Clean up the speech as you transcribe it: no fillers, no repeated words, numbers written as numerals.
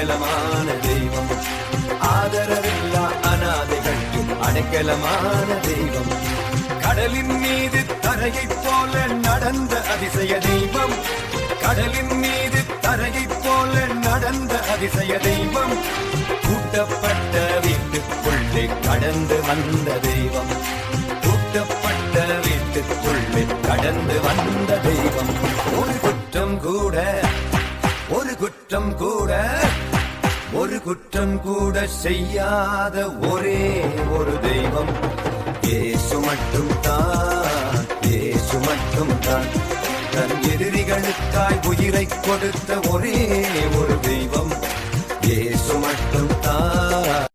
அடைக்கலமான தெய்வம். ஆதரவில்லா அநாதைகளுக்கு அடைக்கலமான தெய்வம். கடலின் மீது தரையைப் போல நடந்த அதிசய தெய்வம். கடலின் மீது தரையைப் போல நடந்த அதிசய தெய்வம். கூட்டப்பட்ட வீட்டுக்குள்ளே கடந்து வந்த தெய்வம். கூட்டப்பட்ட வீட்டுக்குள்ளே கடந்து வந்த தெய்வம். ஒரு குற்றம் கூட ஒரு குற்றம் கூட ஒரு குற்றம் கூட செய்யாத ஒரே ஒரு தெய்வம். இயேசு மட்டும் தான், இயேசு மட்டும் தான். தன் எதிரிகளுக்காய் உயிரை கொடுத்த ஒரே ஒரு தெய்வம். இயேசு மட்டும் தான்.